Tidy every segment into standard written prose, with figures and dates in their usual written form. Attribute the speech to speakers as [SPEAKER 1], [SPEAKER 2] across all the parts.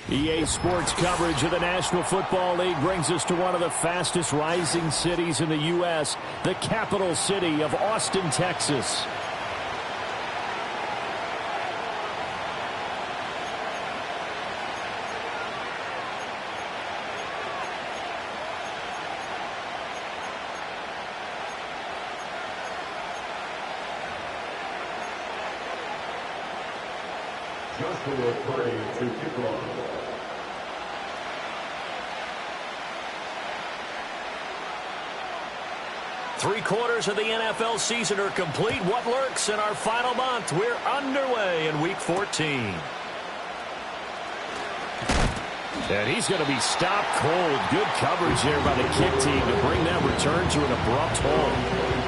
[SPEAKER 1] EA Sports coverage of the National Football League brings us to one of the fastest rising cities in the U.S., the capital city of Austin, Texas.
[SPEAKER 2] To kick off.
[SPEAKER 1] Three-quarters of the NFL season are complete. What lurks in our final month? We're underway in Week 14. And he's going to be stopped cold. Good coverage there by the kick team to bring that return to an abrupt halt.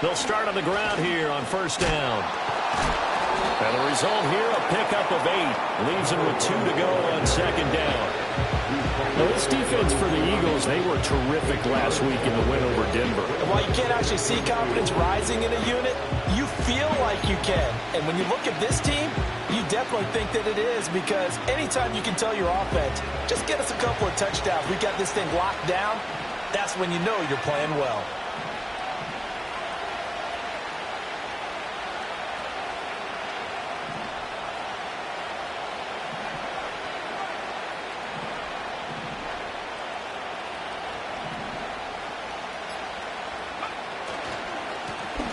[SPEAKER 1] They'll start on the ground here on first down. And the result here, a pickup of 8. Leaves them with 2 to go on second down. Now, this defense for the Eagles, they were terrific last week in the win over Denver.
[SPEAKER 3] And while you can't actually see confidence rising in a unit, you feel like you can. And when you look at this team, you definitely think that it is, because anytime you can tell your offense, just get us a couple of touchdowns, we got this thing locked down, that's when you know you're playing well.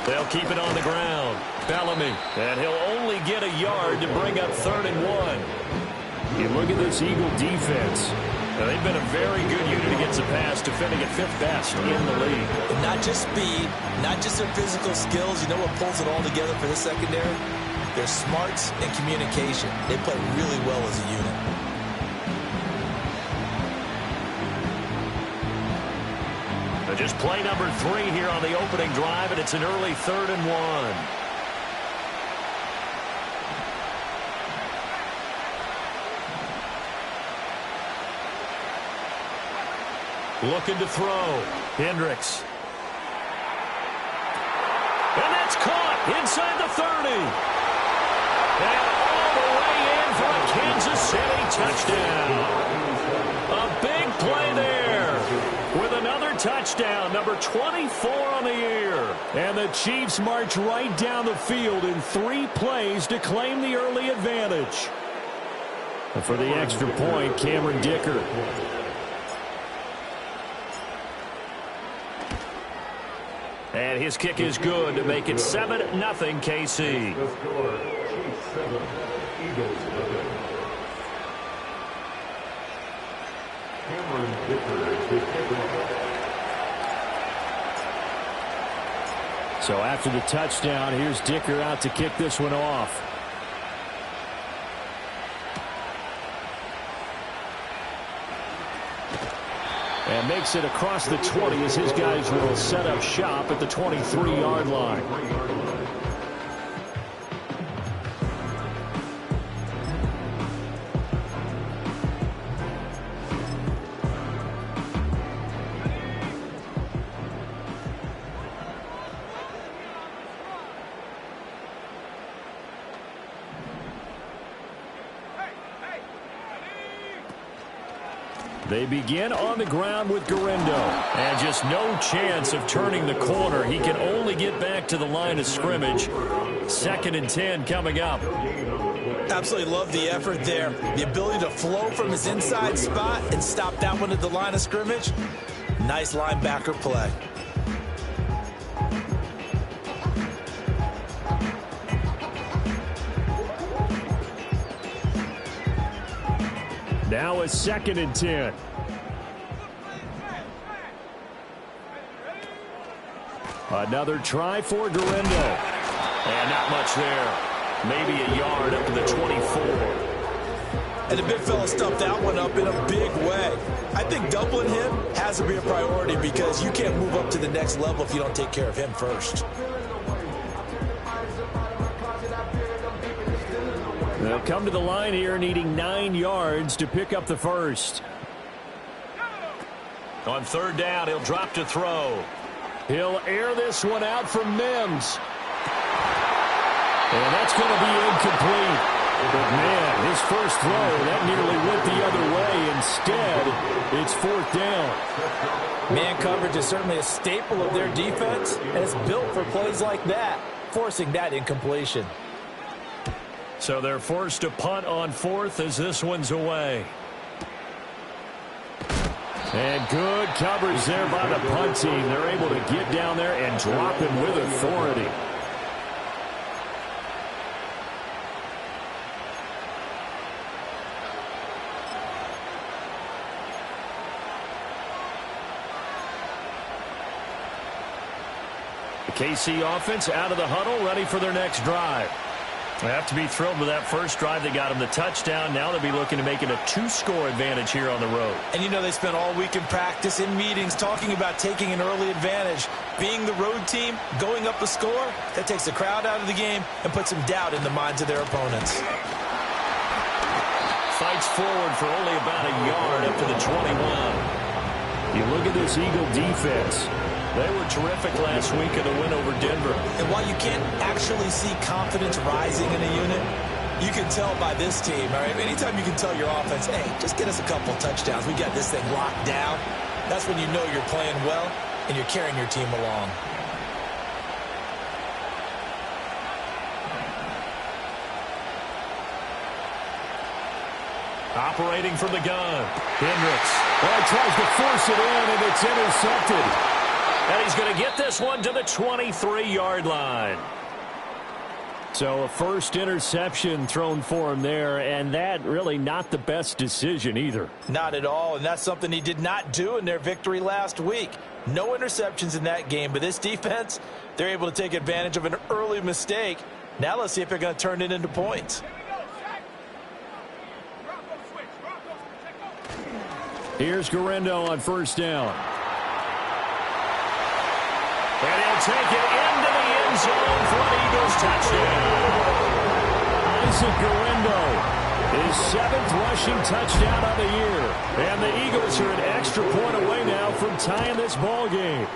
[SPEAKER 1] They'll keep it on the ground. Bellamy. And he'll only get a yard to bring up 3rd and 1. You look at this Eagle defense. Now, they've been a very good unit against the pass, defending at 5th best in the league.
[SPEAKER 3] Not just speed, not just their physical skills. You know what pulls it all together for this secondary? Their smarts and communication. They play really well as a unit.
[SPEAKER 1] Just play number 3 here on the opening drive, and it's an early 3rd and 1. Looking to throw. Hendricks. And that's caught inside the 30. And all the way in for a Kansas City touchdown. A big play there. With another touchdown, number 24 on the year. And the Chiefs march right down the field in 3 plays to claim the early advantage. And for the extra point, Cameron Dicker. And his kick is good to make it 7-0 KC.
[SPEAKER 2] The score, Chiefs 7, Eagles 11. Cameron Dicker to kick off.
[SPEAKER 1] So after the touchdown, here's Dicker out to kick this one off. And makes it across the 20 as his guys will set up shop at the 23-yard line. They begin on the ground with Garendo. And just no chance of turning the corner. He can only get back to the line of scrimmage. 2nd and 10 coming up.
[SPEAKER 3] Absolutely love the effort there. The ability to flow from his inside spot and stop that one at the line of scrimmage. Nice linebacker play.
[SPEAKER 1] Now a 2nd and 10. Another try for Garendo. And not much there. Maybe a yard up to the 24.
[SPEAKER 3] And the big fella stuffed that one up in a big way. I think doubling him has to be a priority because you can't move up to the next level if you don't take care of him first.
[SPEAKER 1] They'll come to the line here needing 9 yards to pick up the first. On third down, he'll drop to throw. He'll air this one out from Mims. And that's going to be incomplete. But, man, his first throw, that nearly went the other way. Instead, it's fourth down.
[SPEAKER 3] Man coverage is certainly a staple of their defense, and it's built for plays like that, forcing that incompletion.
[SPEAKER 1] So they're forced to punt on fourth as this one's away. And good coverage there by the punt team. They're able to get down there and drop him with authority. The KC offense out of the huddle, ready for their next drive. They have to be thrilled with that first drive. They got them the touchdown. Now they'll be looking to make it a 2-score advantage here on the road.
[SPEAKER 3] And you know they spent all week in practice, in meetings, talking about taking an early advantage. Being the road team, going up the score, that takes the crowd out of the game and puts some doubt in the minds of their opponents.
[SPEAKER 1] Fights forward for only about a yard up to the 21. You look at this Eagle defense. They were terrific last week in the win over Denver.
[SPEAKER 3] And while you can't actually see confidence rising in a unit, you can tell by this team. All right? Anytime you can tell your offense, hey, just get us a couple touchdowns. We got this thing locked down. That's when you know you're playing well and you're carrying your team along.
[SPEAKER 1] Operating from the gun. Hendricks. Well, tries to force it in, and it's intercepted. And he's going to get this one to the 23-yard line. So a first interception thrown for him there, and that really not the best decision either.
[SPEAKER 3] Not at all, and that's something he did not do in their victory last week. No interceptions in that game, but this defense, they're able to take advantage of an early mistake. Now let's see if they're going to turn it into points.
[SPEAKER 1] Here's Garendo on first down. And he'll take it into the end zone for an Eagles touchdown. Isaac Garendo, his 7th rushing touchdown of the year. And the Eagles are an extra point away now from tying this ball game.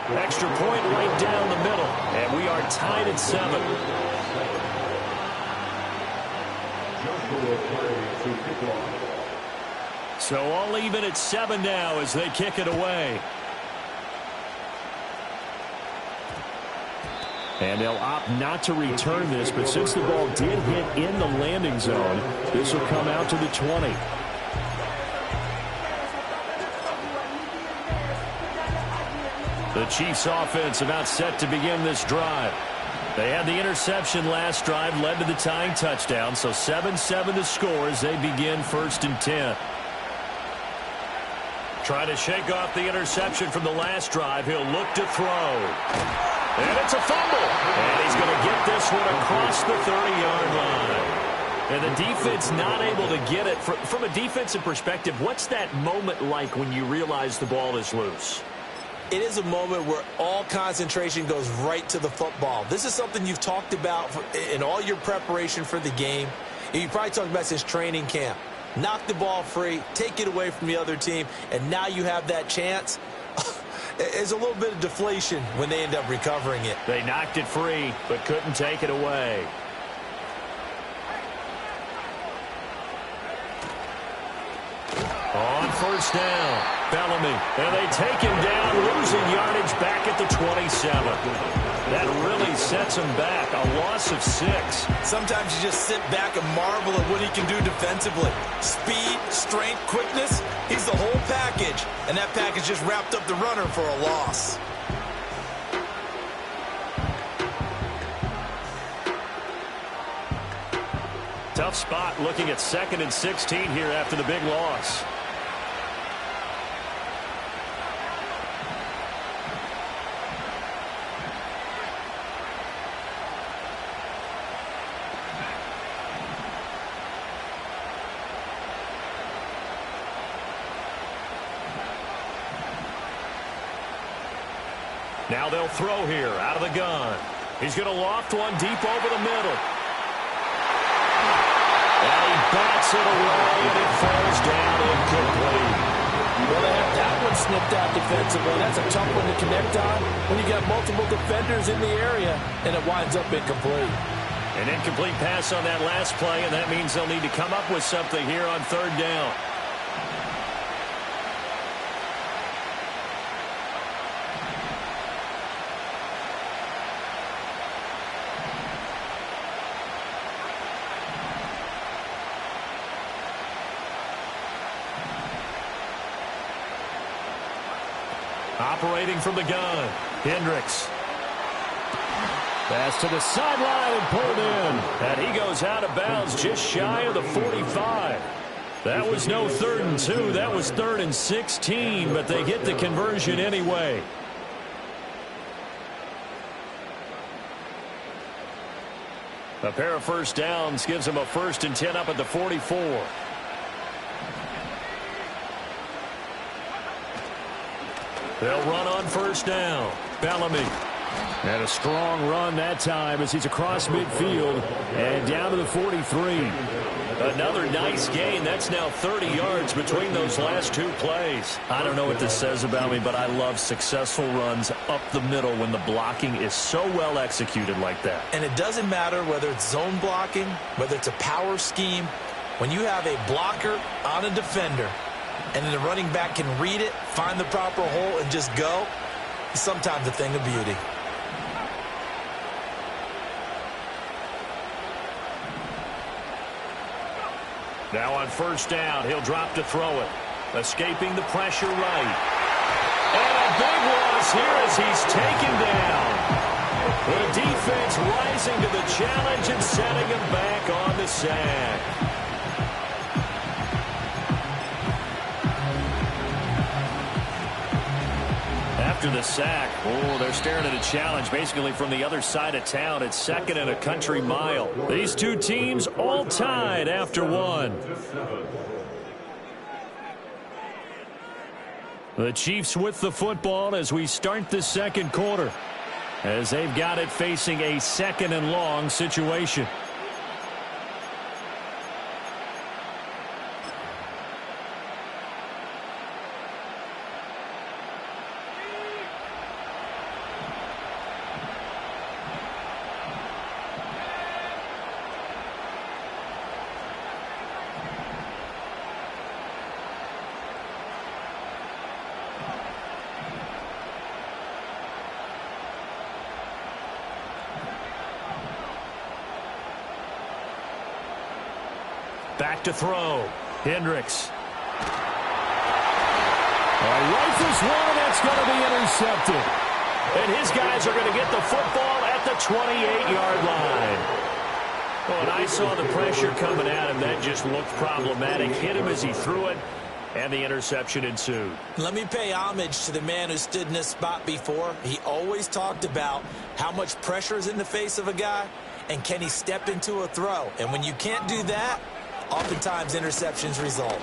[SPEAKER 1] Extra point right down the middle. And we are tied at 7. So all even at 7 now as they kick it away. And they'll opt not to return this, but since the ball did hit in the landing zone, this will come out to the 20. The Chiefs offense about set to begin this drive. They had the interception last drive, led to the tying touchdown, so 7-7 to score as they begin 1st and 10. Trying to shake off the interception from the last drive. He'll look to throw. And it's a fumble. And he's going to get this one across the 30-yard line. And the defense not able to get it. From a defensive perspective, what's that moment like when you realize the ball is loose?
[SPEAKER 3] It is a moment where all concentration goes right to the football. This is something you've talked about in all your preparation for the game. You probably talked about since training camp. Knock the ball free, take it away from the other team, and now you have that chance. There's a little bit of deflation when they end up recovering it.
[SPEAKER 1] They knocked it free, but couldn't take it away. On first down, Bellamy. And they take him down, losing yardage back at the 27. That really sets him back, a loss of 6.
[SPEAKER 3] Sometimes you just sit back and marvel at what he can do defensively. Speed, strength, quickness, he's the whole package. And that package just wrapped up the runner for a loss.
[SPEAKER 1] Tough spot looking at 2nd and 16 here after the big loss. Now they'll throw here out of the gun. He's going to loft one deep over the middle. And he bats it away, and it falls down incomplete.
[SPEAKER 3] Well, they have that one snipped out defensively. That's a tough one to connect on when you got multiple defenders in the area, and it winds up incomplete.
[SPEAKER 1] An incomplete pass on that last play, and that means they'll need to come up with something here on third down. Operating from the gun, Hendricks. Pass to the sideline and pulled in. And he goes out of bounds just shy of the 45. That was no 3rd and 2. That was 3rd and 16, but they get the conversion anyway. A pair of first downs gives them a 1st and 10 up at the 44. They'll run on first down. Bellamy. And a strong run that time as he's across midfield and down to the 43. Another nice gain. That's now 30 yards between those last 2 plays. I don't know what this says about me, but I love successful runs up the middle when the blocking is so well executed like that.
[SPEAKER 3] And it doesn't matter whether it's zone blocking, whether it's a power scheme. When you have a blocker on a defender, and then the running back can read it, find the proper hole, and just go, it's sometimes a thing of beauty.
[SPEAKER 1] Now on first down, he'll drop to throw it. Escaping the pressure right. And a big loss here as he's taken down. The defense rising to the challenge and setting him back on the sack. After the sack, they're staring at a challenge basically from the other side of town. It's 2nd and a country mile. These two teams all tied after 1. The Chiefs with the football as we start the 2nd quarter, as they've got it facing a 2nd and long situation. Back to throw. Hendricks. Rifles one, and that's going to be intercepted. And his guys are going to get the football at the 28-yard line. Well, and I saw the pressure coming at him. That just looked problematic. Hit him as he threw it, and the interception ensued.
[SPEAKER 3] Let me pay homage to the man who stood in this spot before. He always talked about how much pressure is in the face of a guy, and can he step into a throw. And when you can't do that, oftentimes interceptions result.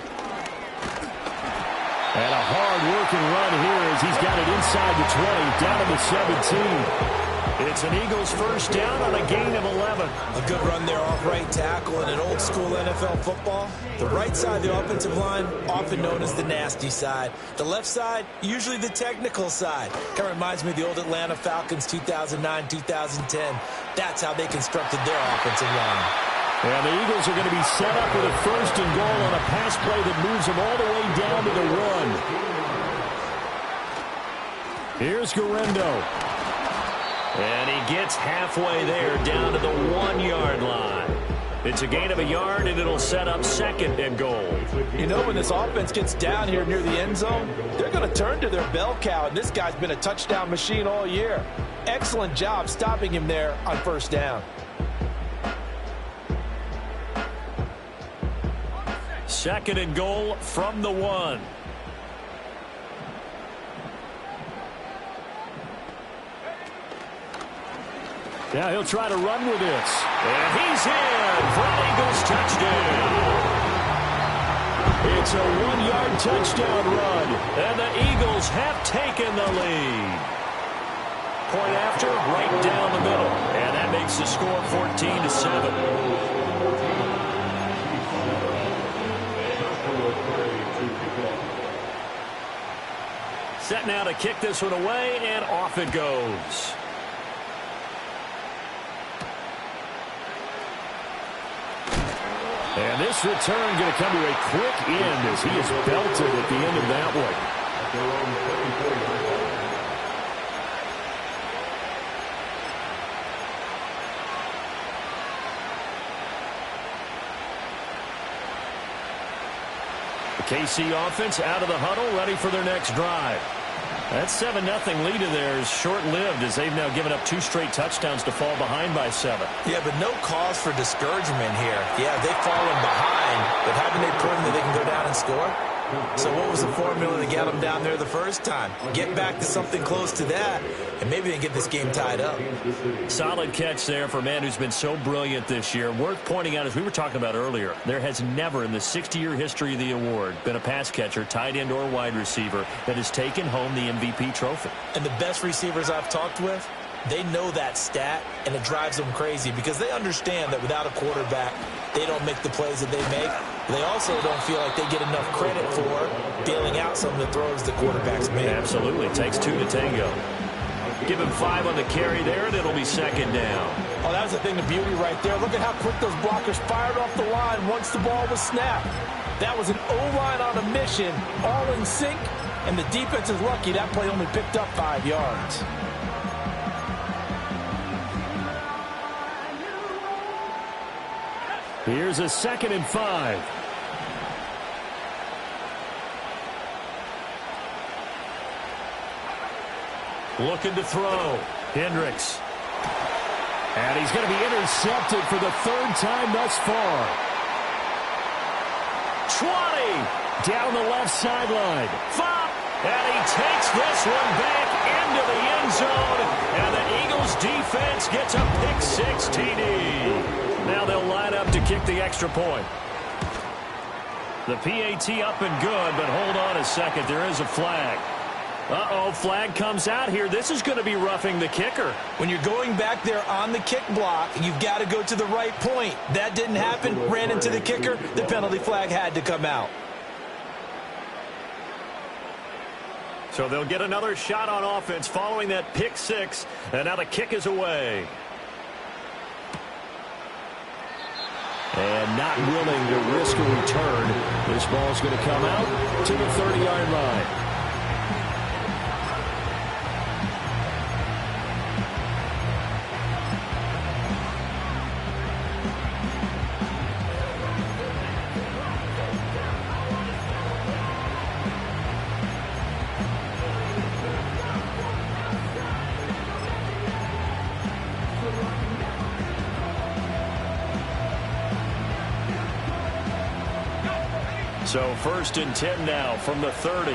[SPEAKER 1] And a hard-working run here as he's got it inside the 20, down to the 17. It's an Eagles first down on a gain of 11.
[SPEAKER 3] A good run there off right tackle in an old-school NFL football. The right side of the offensive line, often known as the nasty side. The left side, usually the technical side. Kind of reminds me of the old Atlanta Falcons 2009-2010. That's how they constructed their offensive line.
[SPEAKER 1] And the Eagles are going to be set up with a 1st and goal on a pass play that moves them all the way down to the 1. Here's Guerrero. And he gets halfway there down to the 1-yard line. It's a gain of a yard, and it'll set up 2nd and goal.
[SPEAKER 3] You know, when this offense gets down here near the end zone, they're going to turn to their bell cow, and this guy's been a touchdown machine all year. Excellent job stopping him there on first down.
[SPEAKER 1] 2nd and goal from the 1. Now he'll try to run with this. And he's in for an Eagles touchdown. It's a 1-yard touchdown run. And the Eagles have taken the lead. Point after, right down the middle. And that makes the score 14-7. Set now to kick this one away, and off it goes. And this return going to come to a quick end as he is belted at the end of that one. The KC offense out of the huddle, ready for their next drive. That 7-0 lead of theirs short-lived as they've now given up 2 straight touchdowns to fall behind by 7.
[SPEAKER 3] Yeah, but no cause for discouragement here. Yeah, they've fallen behind, but haven't they proven that they can go down and score? So what was the formula that got them down there the first time? Get back to something close to that, and maybe they can get this game tied up.
[SPEAKER 1] Solid catch there for a man who's been so brilliant this year. Worth pointing out, as we were talking about earlier, there has never in the 60-year history of the award been a pass catcher, tight end, or wide receiver that has taken home the MVP trophy.
[SPEAKER 3] And the best receivers I've talked with, they know that stat, and it drives them crazy because they understand that without a quarterback, they don't make the plays that they make. They also don't feel like they get enough credit for bailing out some of the throws the quarterbacks make.
[SPEAKER 1] Absolutely. Takes 2 to tango. Give him 5 on the carry there, and it'll be second down.
[SPEAKER 3] Oh, that was the thing of beauty right there. Look at how quick those blockers fired off the line once the ball was snapped. That was an O-line on a mission, all in sync, and the defense is lucky that play only picked up 5 yards.
[SPEAKER 1] Here's a 2nd and 5. Looking to throw. Hendricks. And he's going to be intercepted for the 3rd time thus far. 20. Down the left sideline. 5. And he takes this one back into the end zone. And the Eagles defense gets a pick-6 TD. Now they'll line up to kick the extra point. The PAT up and good, but hold on a second. There is a flag. Uh-oh, flag comes out here. This is going to be roughing the kicker.
[SPEAKER 3] When you're going back there on the kick block, you've got to go to the right point. That didn't happen. Ran into the kicker. The penalty flag had to come out.
[SPEAKER 1] So they'll get another shot on offense following that pick-6, and now the kick is away. And not willing to risk a return. This ball's going to come out to the 30-yard line. So 1st and 10 now from the 30.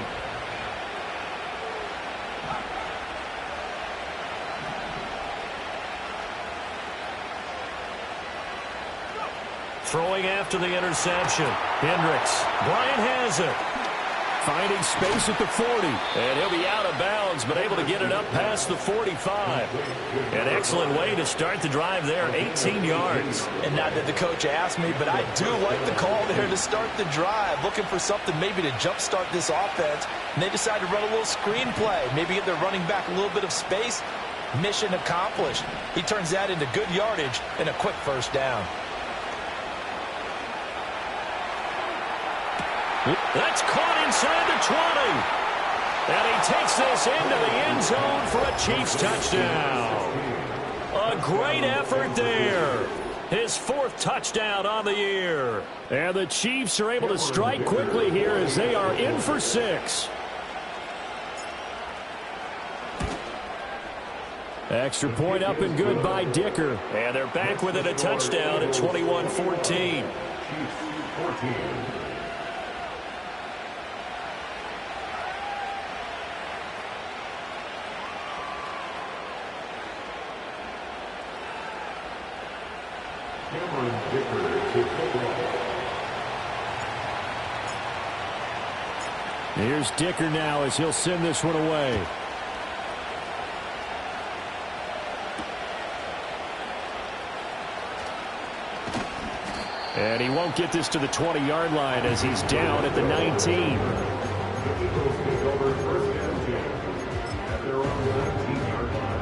[SPEAKER 1] Throwing after the interception. Hendricks. Bryant has it. Finding space at the 40. And he'll be out of bounds, but able to get it up past the 45. An excellent way to start the drive there, 18 yards.
[SPEAKER 3] And not that the coach asked me, but I do like the call there to start the drive. Looking for something maybe to jumpstart this offense. And they decide to run a little screen play. Maybe give their running back a little bit of space. Mission accomplished. He turns that into good yardage and a quick 1st down.
[SPEAKER 1] That's caught inside the 20. And he takes this into the end zone for a Chiefs touchdown. A great effort there. His 4th touchdown on the year. And the Chiefs are able to strike quickly here as they are in for 6. Extra point up and good by Dicker. And they're back within a touchdown at 21-14. Here's Dicker now as he'll send this one away. And he won't get this to the 20-yard line as he's down at the 19.
[SPEAKER 2] The Eagles take over first and 10 at their own 19-yard line.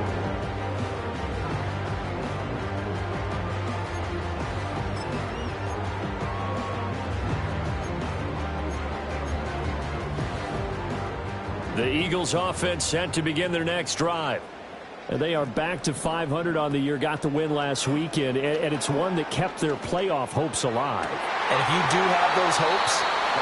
[SPEAKER 1] The Eagles offense set to begin their next drive. And they are back to 500 on the year, got the win last weekend, and it's one that kept their playoff hopes alive.
[SPEAKER 3] And if you do have those hopes,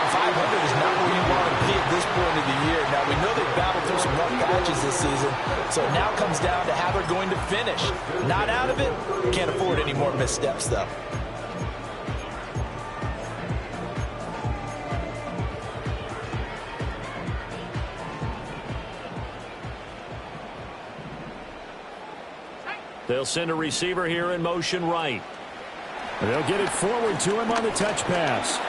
[SPEAKER 3] 500 is not where you want to be at this point of the year. Now, we know they've battled through some rough patches this season, so it now comes down to how they're going to finish. Not out of it, can't afford any more missteps, though.
[SPEAKER 1] They'll send a receiver here in motion right. And they'll get it forward to him on the touch pass.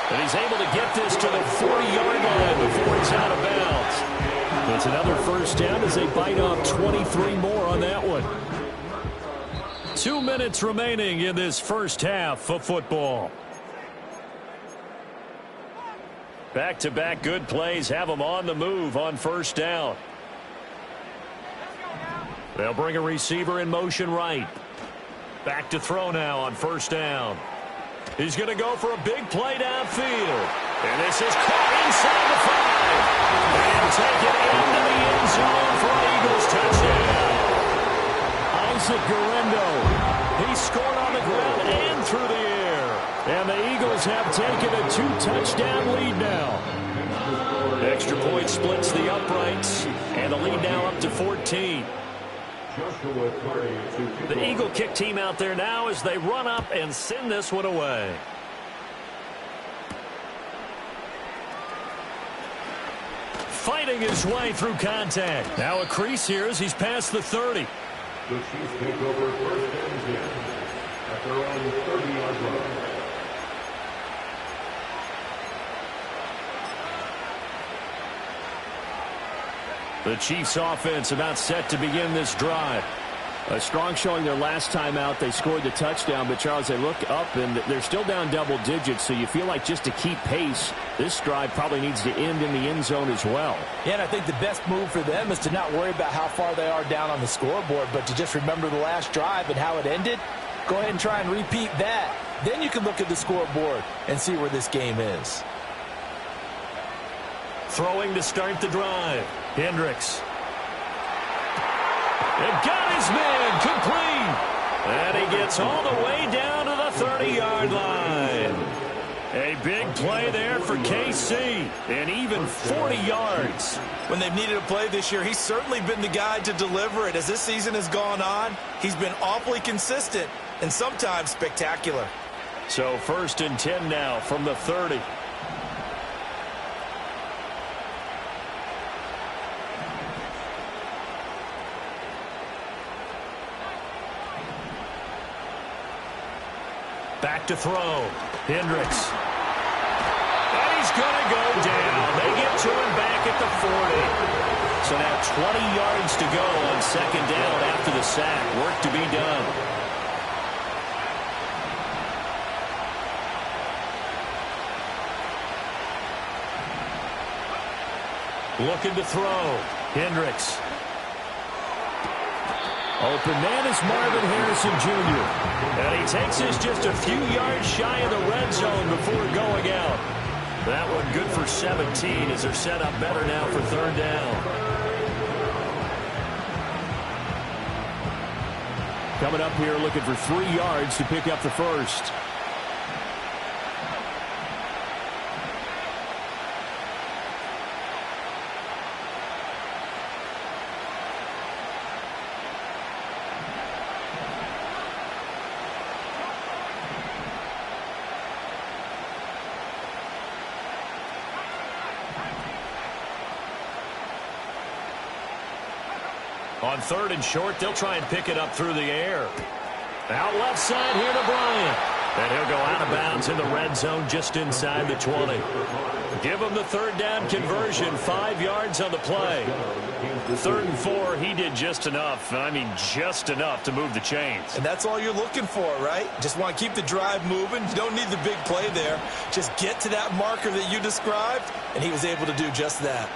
[SPEAKER 1] And he's able to get this to the 40-yard line before it's out of bounds. It's another first down as they bite off 23 more on that one. 2 minutes remaining in this first half of football. Back-to-back good plays have them on the move on first down. They'll bring a receiver in motion right. Back to throw now on first down. He's going to go for a big play downfield. And this is caught inside the 5. And taken into the end zone for an Eagles touchdown. Isaac Guerrero. He scored on the ground and through the air. And the Eagles have taken a 2-touchdown lead now. Extra point splits the uprights. And the lead now up to 14. The Eagle kick team out there now as they run up and send this one away. Fighting his way through contact. Now a crease here as he's past the 30.
[SPEAKER 2] The Chiefs take over first and 10 at their own 30-yard line.
[SPEAKER 1] The Chiefs offense about set to begin this drive.
[SPEAKER 4] A strong showing their last time out. They scored the touchdown, but Charles, they look up and they're still down double digits, so you feel like just to keep pace, this drive probably needs to end in the end zone as well.
[SPEAKER 3] Yeah, and I think the best move for them is to not worry about how far they are down on the scoreboard, but to just remember the last drive and how it ended. Go ahead and try and repeat that. Then you can look at the scoreboard and see where this game is.
[SPEAKER 1] Throwing to start the drive. Hendricks. And got his man complete. And he gets all the way down to the 30-yard line. A big play there for KC. And even 40 yards.
[SPEAKER 3] When they've needed a play this year, he's certainly been the guy to deliver it. As this season has gone on, he's been awfully consistent and sometimes spectacular.
[SPEAKER 1] So first and 10 now from the 30. Back to throw. Hendricks. And he's going to go down. They get to him back at the 40. So now 20 yards to go on second down after the sack. Work to be done. Looking to throw. Hendricks. Open man is Marvin Harrison Jr. And he takes this just a few yards shy of the red zone before going out. That one good for 17 as they're set up better now for third down.
[SPEAKER 4] Coming up here looking for 3 yards to pick up the first.
[SPEAKER 1] On third and short, they'll try and pick it up through the air. Out left side here to Bryant. And he'll go out of bounds in the red zone just inside the 20. Give him the third down conversion, 5 yards on the play. 3rd and 4, he did just enough. I mean, just enough to move the chains.
[SPEAKER 3] And that's all you're looking for, right? Just want to keep the drive moving. You don't need the big play there. Just get to that marker that you described, and he was able to do just that.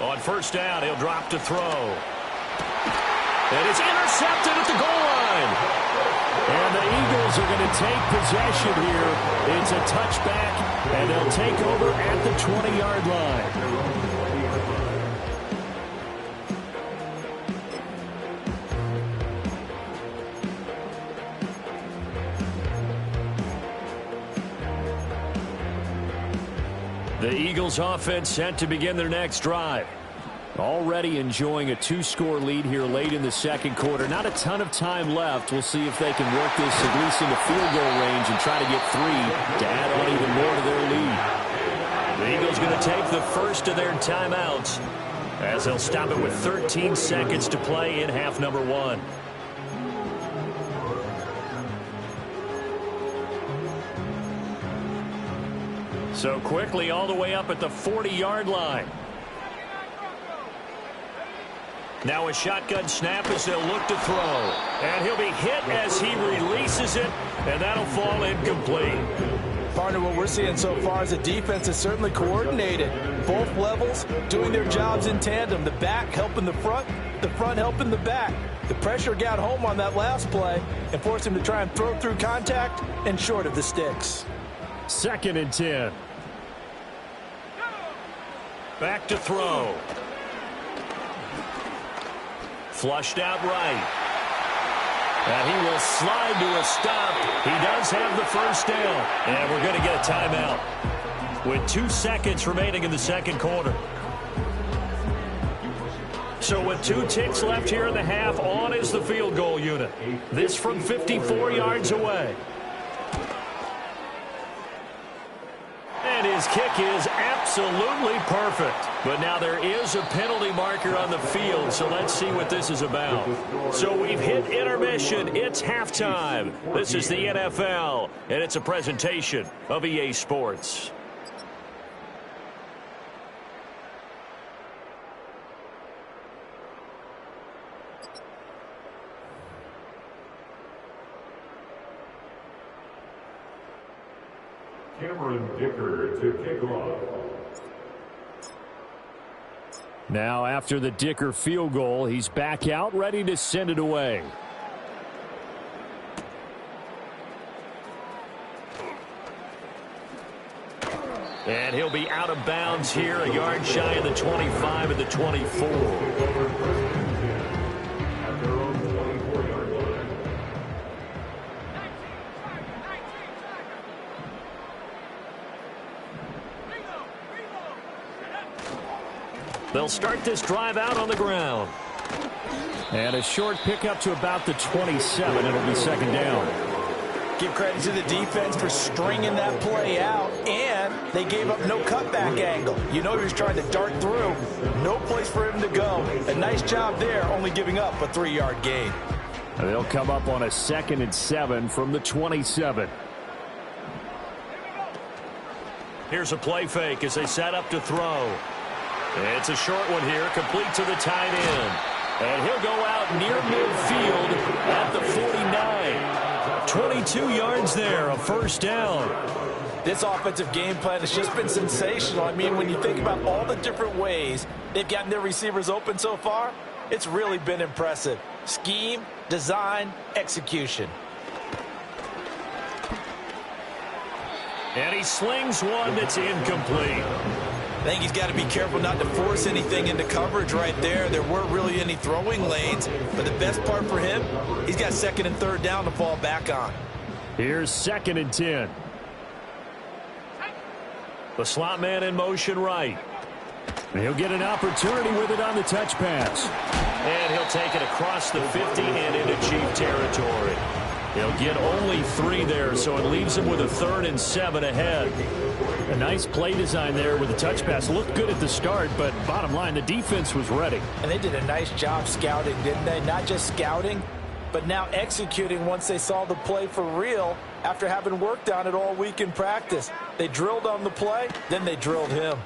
[SPEAKER 1] On first down, he'll drop to throw. And it's intercepted at the goal line. And the Eagles are going to take possession here. It's a touchback, and they'll take over at the 20-yard line. The Eagles offense set to begin their next drive. Already enjoying a 2-score lead here late in the second quarter. Not a ton of time left. We'll see if they can work this at least into field goal range and try to get 3 to add on even more to their lead. The Eagles going to take the first of their timeouts as they'll stop it with 13 seconds to play in half number 1. So quickly all the way up at the 40-yard line. Now a shotgun snap as they'll look to throw. And he'll be hit as he releases it, and that'll fall incomplete.
[SPEAKER 3] Partner, what we're seeing so far is the defense is certainly coordinated. Both levels doing their jobs in tandem. The back helping the front helping the back. The pressure got home on that last play and forced him to try and throw through contact and short of the sticks.
[SPEAKER 1] 2nd and 10. Back to throw. Flushed out right. And he will slide to a stop. He does have the first down. And we're going to get a timeout with 2 seconds remaining in the second quarter. So with 2 ticks left here in the half, on is the field goal unit. This from 54 yards away. And his kick is absolutely perfect. But now there is a penalty marker on the field, so let's see what this is about. So we've hit intermission. It's halftime. This is the NFL, and it's a presentation of EA Sports.
[SPEAKER 2] Cameron Dicker to kick off.
[SPEAKER 1] Now after the Dicker field goal, he's back out ready to send it away. And he'll be out of bounds here, a yard shy of the 25 and the 24. They'll start this drive out on the ground. And a short pickup to about the 27. It'll be 2nd down.
[SPEAKER 3] Give credit to the defense for stringing that play out, and they gave up no cutback angle. You know he was trying to dart through. No place for him to go. A nice job there, only giving up a 3-yard gain.
[SPEAKER 1] They'll come up on a 2nd and 7 from the 27. Here's a play fake as they set up to throw. It's a short one here, complete to the tight end. And he'll go out near midfield at the 49. 22 yards there, a first down.
[SPEAKER 3] This offensive game plan has just been sensational. I mean, when you think about all the different ways they've gotten their receivers open so far, it's really been impressive. Scheme, design, execution.
[SPEAKER 1] And he slings one that's incomplete.
[SPEAKER 3] I think he's got to be careful not to force anything into coverage right there. There weren't really any throwing lanes, but the best part for him, he's got 2nd and 3rd down to fall back on.
[SPEAKER 1] Here's 2nd and 10. The slot man in motion right. And he'll get an opportunity with it on the touch pass. And he'll take it across the 50 and into Chief territory. He'll get only 3 there, so it leaves him with a 3rd and 7 ahead.
[SPEAKER 4] A nice play design there with the touch pass. Looked good at the start, but bottom line, the defense was ready.
[SPEAKER 3] And they did a nice job scouting, didn't they? Not just scouting, but now executing once they saw the play for real after having worked on it all week in practice. They drilled on the play, then they drilled him.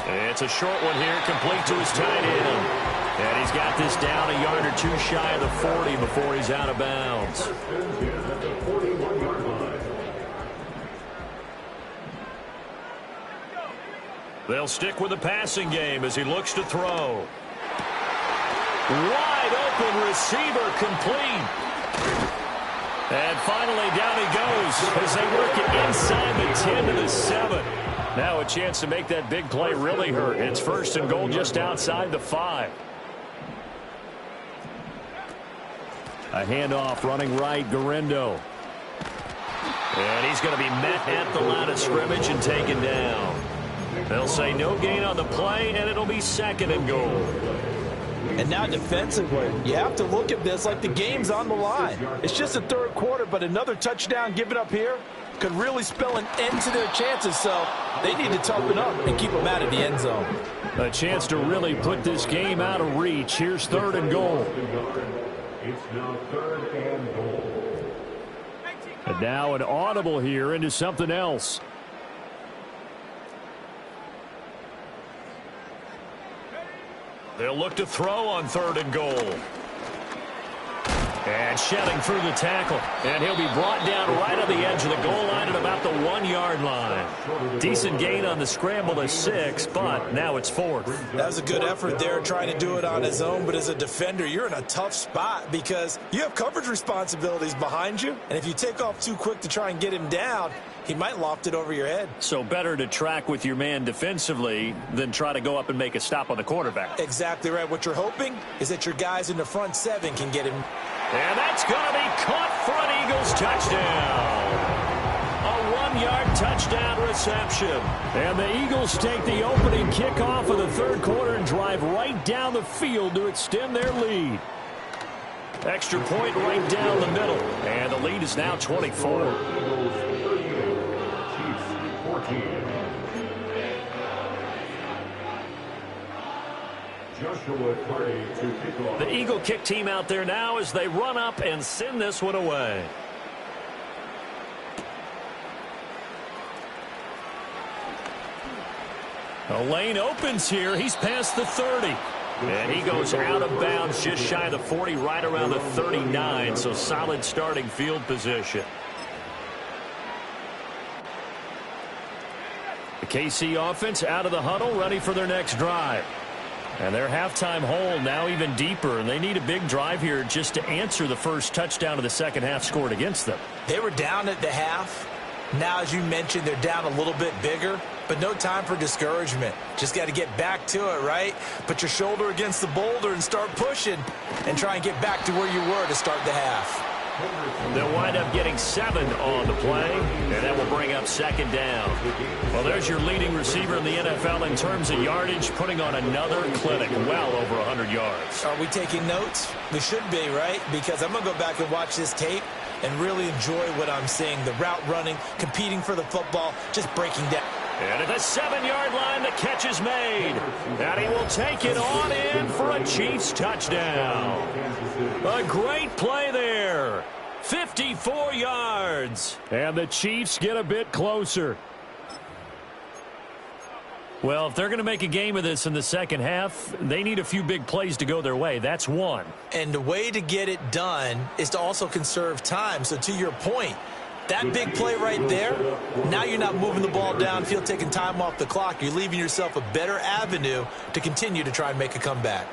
[SPEAKER 1] It's a short one here, complete to his tight end. And he's got this down a yard or 2 shy of the 40 before he's out of bounds. They'll stick with the passing game as he looks to throw. Wide open receiver, complete. And finally down he goes as they work it inside the 10 to the 7. Now a chance to make that big play really hurt. It's 1st and goal just outside the 5.
[SPEAKER 4] A handoff running right, Garendo.
[SPEAKER 1] And he's going to be met at the line of scrimmage and taken down. They'll say no gain on the play, and it'll be 2nd and goal.
[SPEAKER 3] And now defensively, you have to look at this like the game's on the line. It's just the 3rd quarter, but another touchdown given up here could really spell an end to their chances, so they need to toughen up and keep them out of the end zone.
[SPEAKER 4] A chance to really put this game out of reach. Here's 3rd and goal.
[SPEAKER 2] It's now 3rd and goal.
[SPEAKER 4] And now an audible here into something else.
[SPEAKER 1] They'll look to throw on 3rd and goal. And shedding through the tackle. And he'll be brought down right on the edge of the goal line at about the 1-yard line. Decent gain on the scramble of 6, but now it's 4th.
[SPEAKER 3] That was a good effort there trying to do it on his own, but as a defender, you're in a tough spot because you have coverage responsibilities behind you, and if you take off too quick to try and get him down, he might loft it over your head.
[SPEAKER 1] So better to track with your man defensively than try to go up and make a stop on the quarterback.
[SPEAKER 3] Exactly right. What you're hoping is that your guys in the front 7 can get him.
[SPEAKER 1] And that's going to be caught for an Eagles touchdown. A 1-yard touchdown reception.
[SPEAKER 4] And the Eagles take the opening kickoff of the 3rd quarter and drive right down the field to extend their lead.
[SPEAKER 1] Extra point right down the middle. And the lead is now 24. The Eagle kick team out there now as they run up and send this one away. A lane opens here. He's past the 30. And he goes out of bounds just shy of the 40, right around the 39. So solid starting field position. The KC offense out of the huddle, ready for their next drive. And their halftime hole now even deeper, and they need a big drive here just to answer the first touchdown of the second half scored against them.
[SPEAKER 3] They were down at the half. Now, as you mentioned, they're down a little bit bigger, but no time for discouragement. Just got to get back to it, right? Put your shoulder against the boulder and start pushing and try and get back to where you were to start the half.
[SPEAKER 1] They'll wind up getting 7 on the play, and that will bring up 2nd down. Well, there's your leading receiver in the NFL in terms of yardage, putting on another clinic, well over 100 yards.
[SPEAKER 3] Are we taking notes? We should be, right? Because I'm going to go back and watch this tape and really enjoy what I'm seeing. The route running, competing for the football, just breaking down.
[SPEAKER 1] And at the 7-yard line, the catch is made. And he will take it on in for a Chiefs touchdown. A great play there. 54 yards.
[SPEAKER 4] And the Chiefs get a bit closer.
[SPEAKER 1] Well, if they're going to make a game of this in the second half, they need a few big plays to go their way. That's one.
[SPEAKER 3] And the way to get it done is to also conserve time. So to your point, that big play right there, now you're not moving the ball downfield, taking time off the clock. You're leaving yourself a better avenue to continue to try and make a comeback.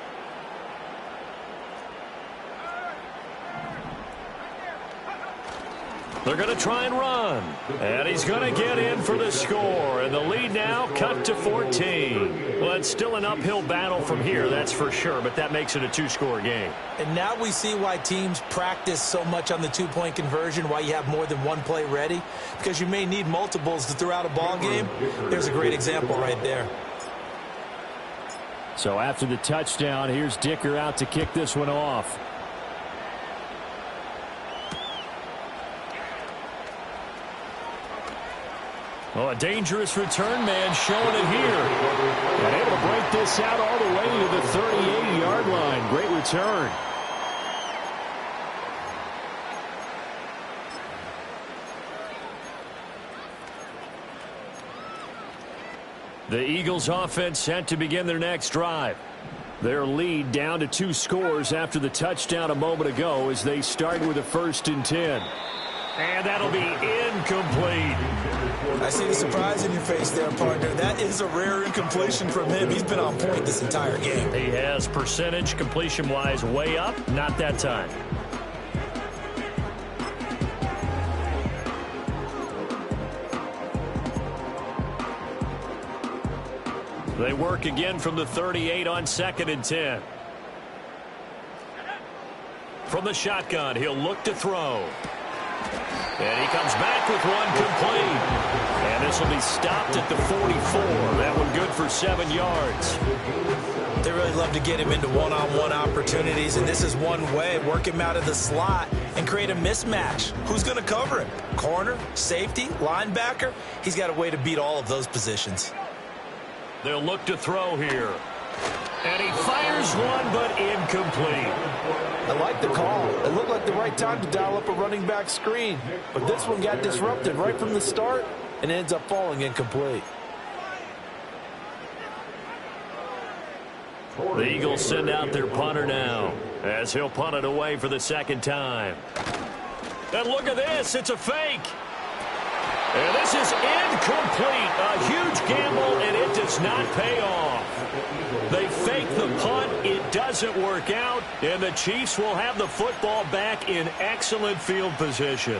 [SPEAKER 1] They're going to try and run. And he's going to get in for the score. And the lead now cut to 14. Well, it's still an uphill battle from here, that's for sure. But that makes it a 2-score game.
[SPEAKER 3] And now we see why teams practice so much on the 2-point conversion, why you have more than one play ready. Because you may need multiples to throw out a ball game. There's a great example right there.
[SPEAKER 4] So after the touchdown, here's Dicker out to kick this one off.
[SPEAKER 1] Oh, a dangerous return man showing it here. And able to break this out all the way to the 38-yard line. Great return. The Eagles offense set to begin their next drive. Their lead down to 2 scores after the touchdown a moment ago as they start with a 1st and 10. And that'll be incomplete.
[SPEAKER 3] I see the surprise in your face there, partner. That is a rare incompletion from him. He's been on point this entire game.
[SPEAKER 1] He has percentage completion-wise way up. Not that time. They work again from the 38 on 2nd and 10. From the shotgun, he'll look to throw. And he comes back with one complete. And this will be stopped at the 44. That one good for 7 yards.
[SPEAKER 3] They really love to get him into one-on-one opportunities, and this is one way. Work him out of the slot and create a mismatch. Who's going to cover him? Corner, safety, linebacker? He's got a way to beat all of those positions.
[SPEAKER 1] They'll look to throw here. And he fires one, but incomplete.
[SPEAKER 3] I like the call. It looked like the right time to dial up a running back screen. But this one got disrupted right from the start and ends up falling incomplete.
[SPEAKER 1] The Eagles send out their punter now as he'll punt it away for the 2nd time. And look at this. It's a fake. And this is incomplete. A huge gamble, and it does not pay off. They fake the punt. It doesn't work out, and the Chiefs will have the football back in excellent field position.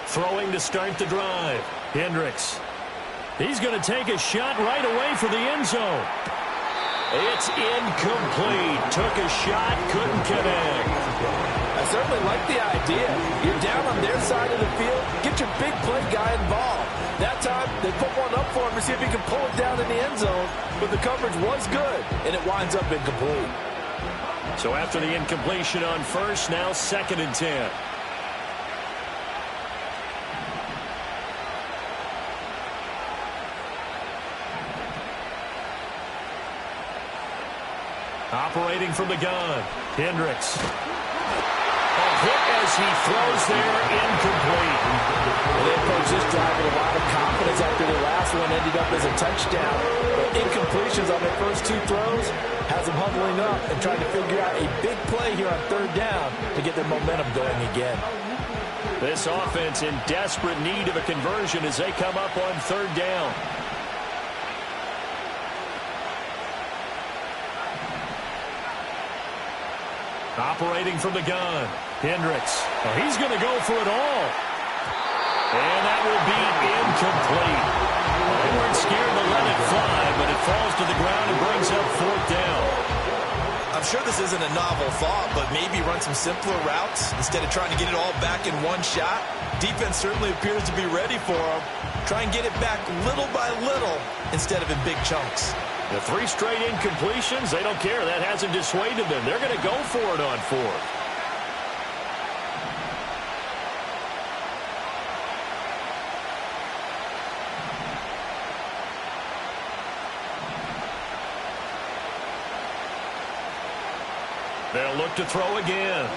[SPEAKER 1] Throwing to start the drive. Hendricks. He's going to take a shot right away for the end zone. It's incomplete. Took a shot, couldn't connect.
[SPEAKER 3] I certainly like the idea. You're down on their side of the field. Get your big play guy involved. That time, they put one up for him to see if he can pull it down in the end zone. But the coverage was good, and it winds up incomplete.
[SPEAKER 1] So after the incompletion on 1st, now 2nd and 10. Operating from the gun, Hendricks. A hit as he throws there, incomplete.
[SPEAKER 3] Well, they approached this drive with a lot of confidence after their last one ended up as a touchdown. But incompletions on their first 2 throws has them huddling up and trying to figure out a big play here on 3rd down to get their momentum going again.
[SPEAKER 1] This offense in desperate need of a conversion as they come up on 3rd down. Operating from the gun, Hendricks. Oh, he's going to go for it all. And that will be incomplete. They weren't scared to let it fly, but it falls to the ground and brings up 4th down.
[SPEAKER 3] I'm sure this isn't a novel thought, but maybe run some simpler routes instead of trying to get it all back in one shot. Defense certainly appears to be ready for them. Try and get it back little by little instead of in big chunks.
[SPEAKER 1] The 3 straight incompletions, they don't care. That hasn't dissuaded them. They're going to go for it on 4th. They'll look to throw again.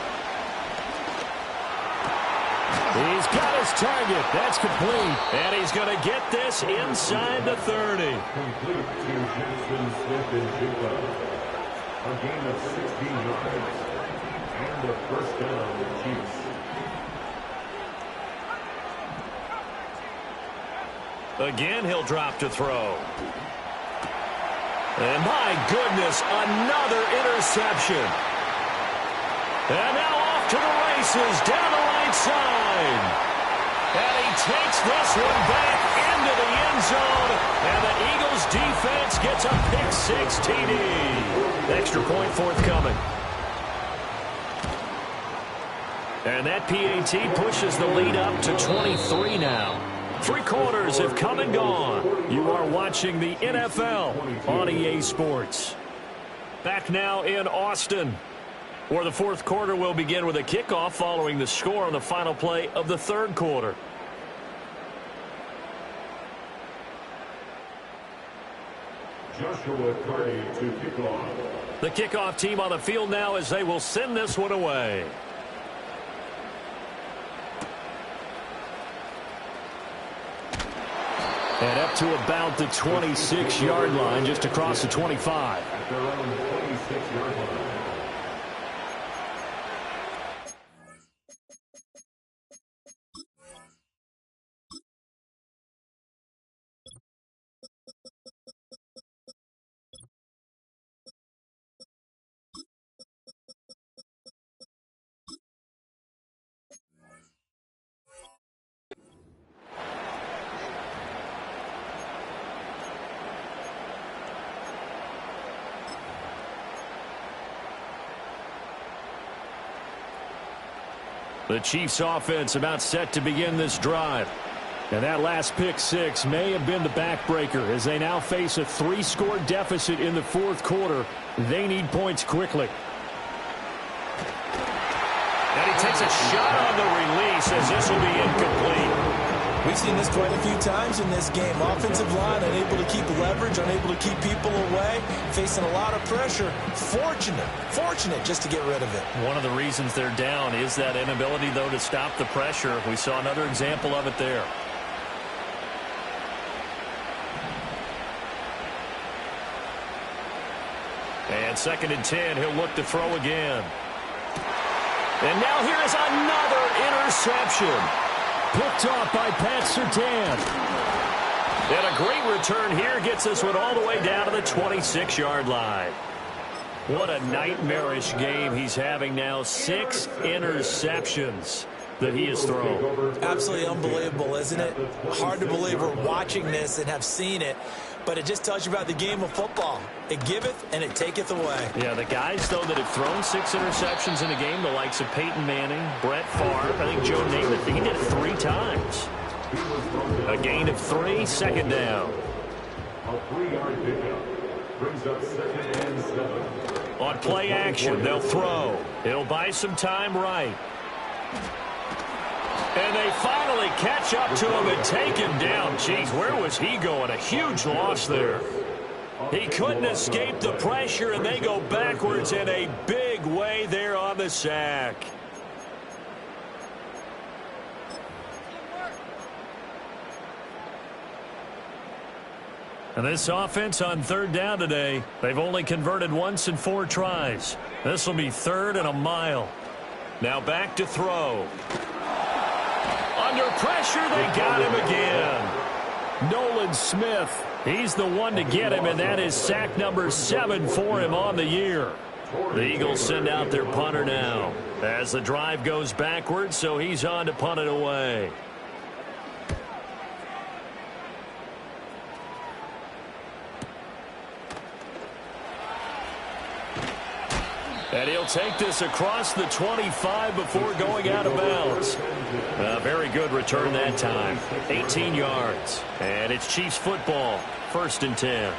[SPEAKER 1] He's got his target. That's complete. And he's going to get this inside the 30.
[SPEAKER 2] Complete to Jackson Smith and Jigba. A gain of 16 yards. And a 1st down to the Chiefs.
[SPEAKER 1] Again, he'll drop to throw. And my goodness, another interception. And now off to the races down the right side. And he takes this one back into the end zone. And the Eagles defense gets a pick-6 TD. Extra point forthcoming. And that PAT pushes the lead up to 23 now. 3 quarters have come and gone. You are watching the NFL on EA Sports. Back now in Austin, where the 4th quarter will begin with a kickoff following the score on the final play of the 3rd quarter.
[SPEAKER 2] Joshua Carney to kick off.
[SPEAKER 1] The kickoff team on the field now as they will send this one away. And up to about the 26-yard line, just across the 25.
[SPEAKER 2] At their own 26-yard line.
[SPEAKER 1] The Chiefs offense about set to begin this drive. And that last pick 6 may have been the backbreaker as they now face a 3-score deficit in the 4th quarter. They need points quickly. And he takes a shot on the release as this will be incomplete.
[SPEAKER 3] We've seen this quite a few times in this game. Offensive line unable to keep leverage, unable to keep people away, facing a lot of pressure. Fortunate just to get rid of it.
[SPEAKER 1] One of the reasons they're down is that inability, though, to stop the pressure. We saw another example of it there. And 2nd and 10, he'll look to throw again. And now here is another interception. Picked off by Pat Surtain. And a great return here gets this one all the way down to the 26-yard line. What a nightmarish game he's having now. 6 interceptions that he has thrown.
[SPEAKER 3] Absolutely unbelievable, isn't it? Hard to believe we're watching this and have seen it. But it just tells you about the game of football. It giveth and it taketh away.
[SPEAKER 1] Yeah, the guys, though, that have thrown 6 interceptions in a game, the likes of Peyton Manning, Brett Favre, I think Joe Namath, he did it 3 times. A gain of 3, 2nd down.
[SPEAKER 2] A 3-yard pickup brings up 2nd and 7.
[SPEAKER 1] On play action, they'll throw. It'll buy some time right. And they finally catch up to him and take him down. Jeez, where was he going? A huge loss there. He couldn't escape the pressure, and they go backwards in a big way there on the sack. And this offense on 3rd down today, they've only converted once in 4 tries. This will be 3rd and a mile. Now back to throw. Under pressure, they got him again. Nolan Smith, he's the one to get him, and that is sack number 7 for him on the year. The Eagles send out their punter now as the drive goes backwards, so he's on to punt it away. And he'll take this across the 25 before going out of bounds. A very good return that time. 18 yards. And it's Chiefs football. 1st and 10.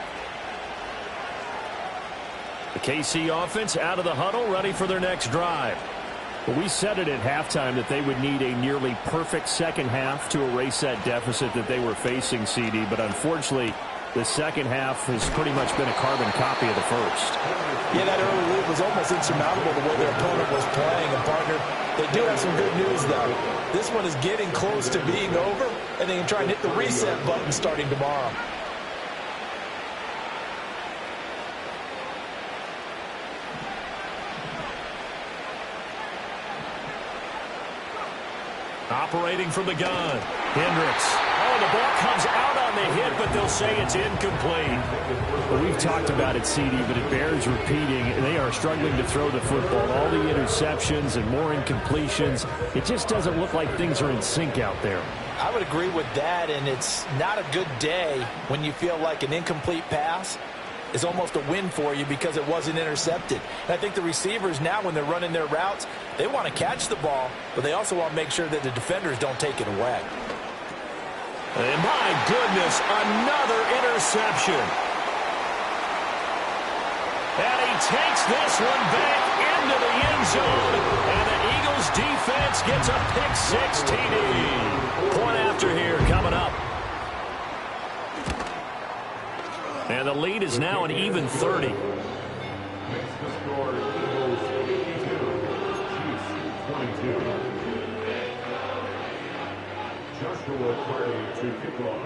[SPEAKER 1] The KC offense out of the huddle, ready for their next drive.
[SPEAKER 4] Well, we said it at halftime that they would need a nearly perfect second half to erase that deficit that they were facing, CD. But unfortunately, the second half has pretty much been a carbon copy of the first.
[SPEAKER 3] Yeah, that early lead was almost insurmountable the way their opponent was playing. And, partner, they do have some good news, though. This one is getting close to being over, and they can try and hit the reset button starting tomorrow.
[SPEAKER 1] Operating from the gun. Hendricks. Oh, the ball comes out on the hit, but they'll say it's incomplete.
[SPEAKER 4] Well, we've talked about it, CD, but it bears repeating. They are struggling to throw the football. All the interceptions and more incompletions. It just doesn't look like things are in sync out there.
[SPEAKER 3] I would agree with that, and it's not a good day when you feel like an incomplete pass is almost a win for you because it wasn't intercepted. And I think the receivers now, when they're running their routes, they want to catch the ball, but they also want to make sure that the defenders don't take it away.
[SPEAKER 1] And my goodness, another interception. And he takes this one back into the end zone, and the Eagles defense gets a pick-6 TD. Point after here coming up. And the lead is now an even 30.
[SPEAKER 2] Makes the score Eagles 82, Chiefs 22. Joshua Party to kick off.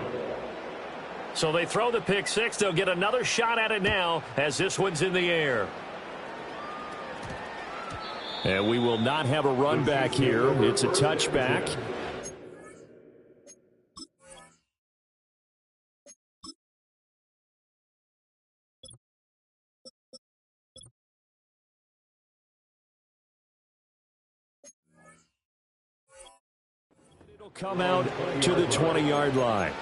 [SPEAKER 1] So they throw the pick-6. They'll get another shot at it now as this one's in the air. And we will not have a run back here. It's a touchback. It'll come out to the 20-yard line.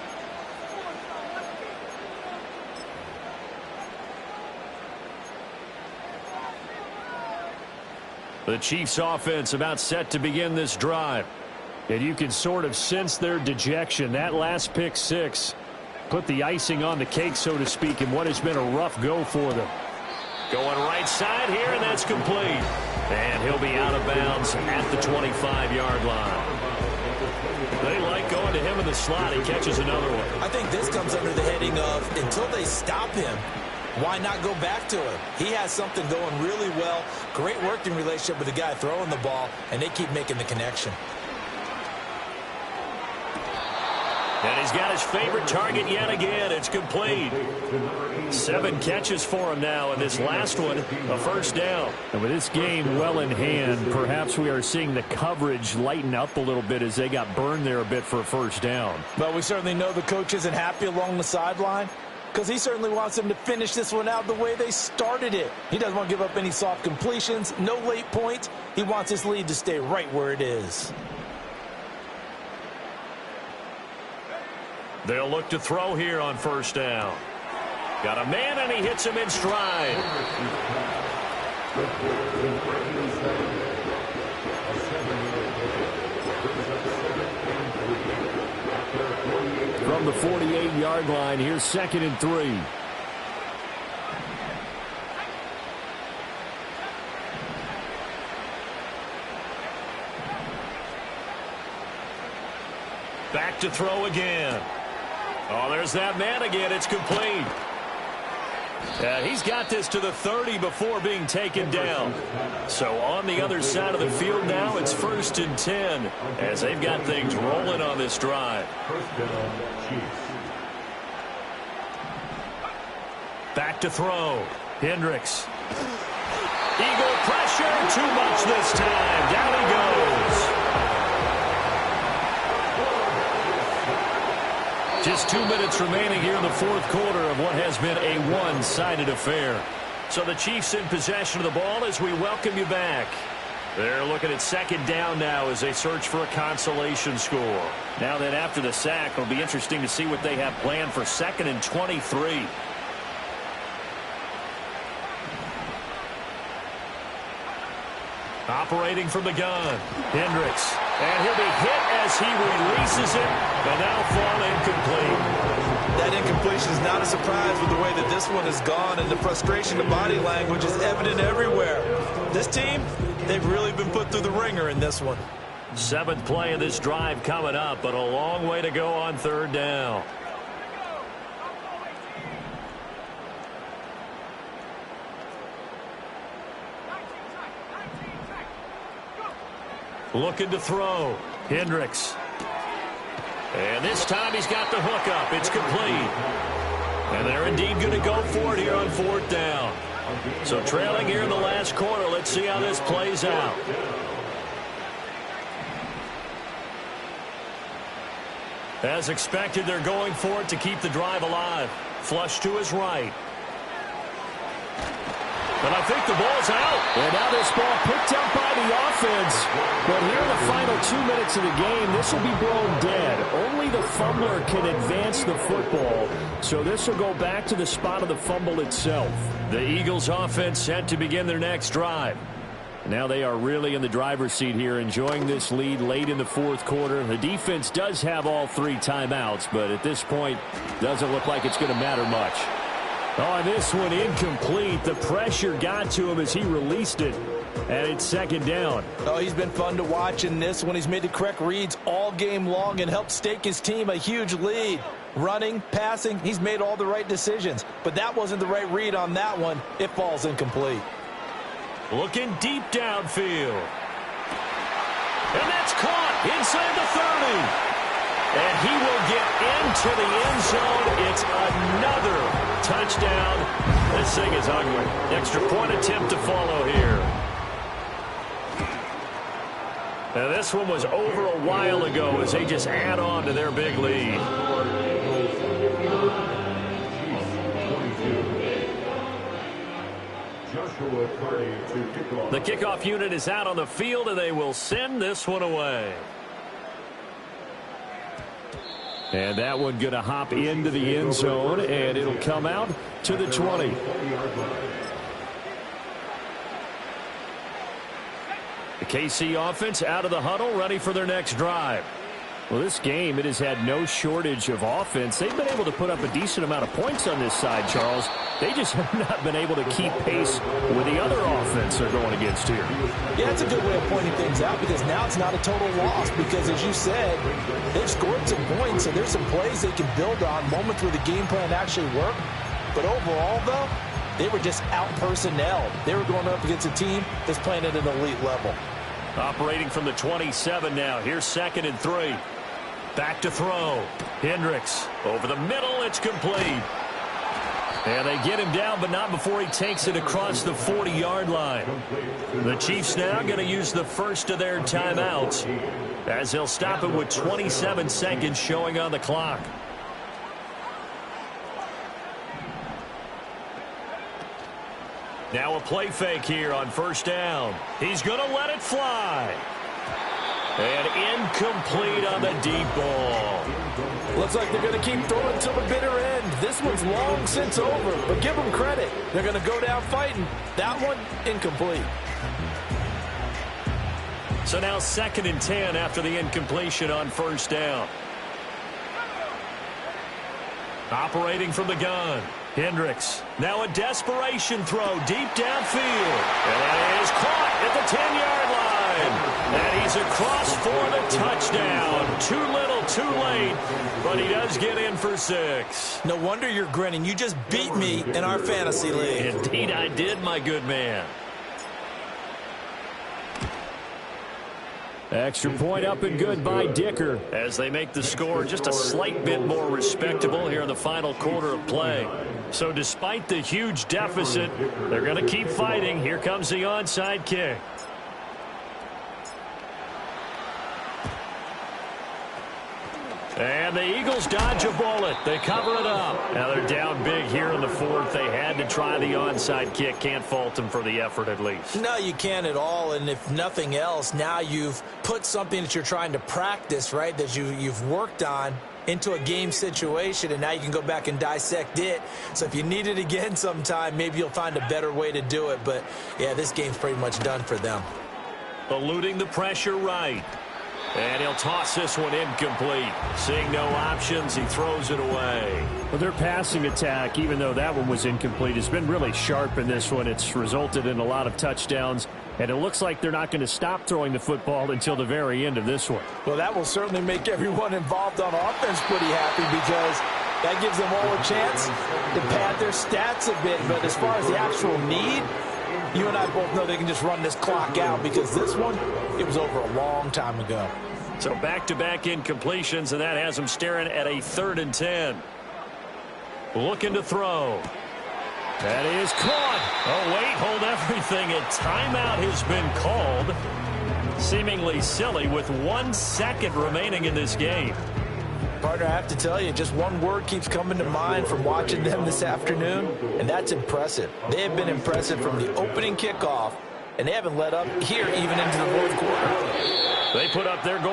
[SPEAKER 1] The Chiefs offense about set to begin this drive. And you can sort of sense their dejection. That last pick-6 put the icing on the cake, so to speak, in what has been a rough go for them. Going right side here, and that's complete. And he'll be out of bounds at the 25-yard line. They like going to him in the slot. He catches another one.
[SPEAKER 3] I think this comes under the heading of until they stop him, why not go back to him? He has something going really well. Great working relationship with the guy throwing the ball, and they keep making the connection.
[SPEAKER 1] And he's got his favorite target yet again. It's complete. 7 catches for him now, and this last one, a first down.
[SPEAKER 4] And with this game well in hand, perhaps we are seeing the coverage lighten up a little bit as they got burned there a bit for a first down.
[SPEAKER 3] But we certainly know the coach isn't happy along the sideline, because he certainly wants them to finish this one out the way they started it. He doesn't want to give up any soft completions, no late points. He wants his lead to stay right where it is.
[SPEAKER 1] They'll look to throw here on first down. Got a man, and he hits him in stride.
[SPEAKER 4] From the 48-yard line, here's 2nd and 3.
[SPEAKER 1] Back to throw again. Oh, there's that man again. It's complete. He's got this to the 30 before being taken down. So on the other side of the field now, it's 1st and 10 as they've got things rolling on this drive. Back to throw. Hendricks. Eagle pressure. Too much this time. Down he goes. Just 2 minutes remaining here in the fourth quarter of what has been a one-sided affair. So the Chiefs in possession of the ball as we welcome you back. They're looking at 2nd down now as they search for a consolation score.
[SPEAKER 4] Now that after the sack, it'll be interesting to see what they have planned for 2nd and 23.
[SPEAKER 1] Operating from the gun, Hendricks. And he'll be hit as he releases it, and that'll fall incomplete.
[SPEAKER 3] That incompletion is not a surprise with the way that this one has gone, and the frustration of body language is evident everywhere. This team, they've really been put through the ringer in this one.
[SPEAKER 1] 7th play of this drive coming up, but a long way to go on 3rd down. Looking to throw. Hendricks. And this time he's got the hook up. It's complete. And they're indeed going to go for it here on 4th down. So trailing here in the last quarter. Let's see how this plays out. As expected, they're going for it to keep the drive alive. Flush to his right. But I think the ball's out.
[SPEAKER 4] And now this ball picked up by the the offense, but here in the final 2 minutes of the game, this will be blown dead. Only the fumbler can advance the football, so this will go back to the spot of the fumble itself.
[SPEAKER 1] The Eagles offense set to begin their next drive.
[SPEAKER 4] Now they are really in the driver's seat here, enjoying this lead late in the fourth quarter. The defense does have all 3 timeouts, but at this point, doesn't look like it's going to matter much.
[SPEAKER 1] Oh, and this one incomplete. The pressure got to him as he released it, and it's second down.
[SPEAKER 3] Oh, he's been fun to watch in this one. He's made the correct reads all game long and helped stake his team a huge lead. Running, passing, he's made all the right decisions. But that wasn't the right read on that one. It falls incomplete.
[SPEAKER 1] Looking deep downfield. And that's caught inside the 30. And he will get into the end zone. It's another touchdown. This thing is ugly. Extra point attempt to follow here. Now this one was over a while ago as they just add on to their big lead. The kickoff unit is out on the field, and they will send this one away.
[SPEAKER 4] And that one going to hop into the end zone, and it'll come out to the 20.
[SPEAKER 1] The KC offense out of the huddle, ready for their next drive.
[SPEAKER 4] Well, this game, it has had no shortage of offense. They've been able to put up a decent amount of points on this side, Charles. They just have not been able to keep pace with the other offense they're going against here.
[SPEAKER 3] Yeah, it's a good way of pointing things out because now it's not a total loss because, as you said, they've scored some points, so there's some plays they can build on, moments where the game plan actually worked. But overall, though, they were just out-personnelled. They were going up against a team that's playing at an elite level.
[SPEAKER 1] Operating from the 27 now. Here's 2nd and 3. Back to throw. Hendricks over the middle. It's complete. And they get him down, but not before he takes it across the 40-yard line. The Chiefs now going to use the first of their timeouts as they'll stop it with 27 seconds showing on the clock. Now a play fake here on first down. He's going to let it fly. And incomplete on the deep ball.
[SPEAKER 3] Looks like they're going to keep throwing to the bitter end. This one's long since over, but give them credit. They're going to go down fighting. That one, incomplete.
[SPEAKER 1] So now 2nd and 10 after the incompletion on first down. Operating from the gun. Hendricks. Now a desperation throw deep downfield. And that is caught at the 10-yard line. And he's across for the touchdown. Too little, too late. But he does get in for 6.
[SPEAKER 3] No wonder you're grinning. You just beat me in our fantasy league.
[SPEAKER 1] Indeed I did, my good man.
[SPEAKER 4] Extra point up and good by Dicker.
[SPEAKER 1] As they make the score just a slight bit more respectable here in the final quarter of play. So despite the huge deficit, they're going to keep fighting. Here comes the onside kick. And the Eagles dodge a bullet. They cover it up. Now they're down big here in the fourth. They had to try the onside kick. Can't fault them for the effort at least.
[SPEAKER 3] No, you can't at all. And if nothing else, now you've put something that you're trying to practice, right, that you've worked on into a game situation, and now you can go back and dissect it. So if you need it again sometime, maybe you'll find a better way to do it. But, yeah, this game's pretty much done for them.
[SPEAKER 1] Eluding the pressure right. And he'll toss this one incomplete. Seeing no options, he throws it away.
[SPEAKER 4] Well, their passing attack, even though that one was incomplete, has been really sharp in this one. It's resulted in a lot of touchdowns, and it looks like they're not going to stop throwing the football until the very end of this one.
[SPEAKER 3] Well, that will certainly make everyone involved on offense pretty happy because that gives them all a chance to pad their stats a bit. But as far as the actual need, you and I both know they can just run this clock out because this one, it was over a long time ago.
[SPEAKER 1] So back-to-back incompletions, and that has them staring at a 3rd and 10. Looking to throw. That is caught. Oh, wait, hold everything. A timeout has been called. Seemingly silly with 1 second remaining in this game.
[SPEAKER 3] Partner, I have to tell you, just one word keeps coming to mind from watching them this afternoon, and that's impressive. They have been impressive from the opening kickoff and they haven't let up here even into the fourth quarter.
[SPEAKER 1] They put up their goal.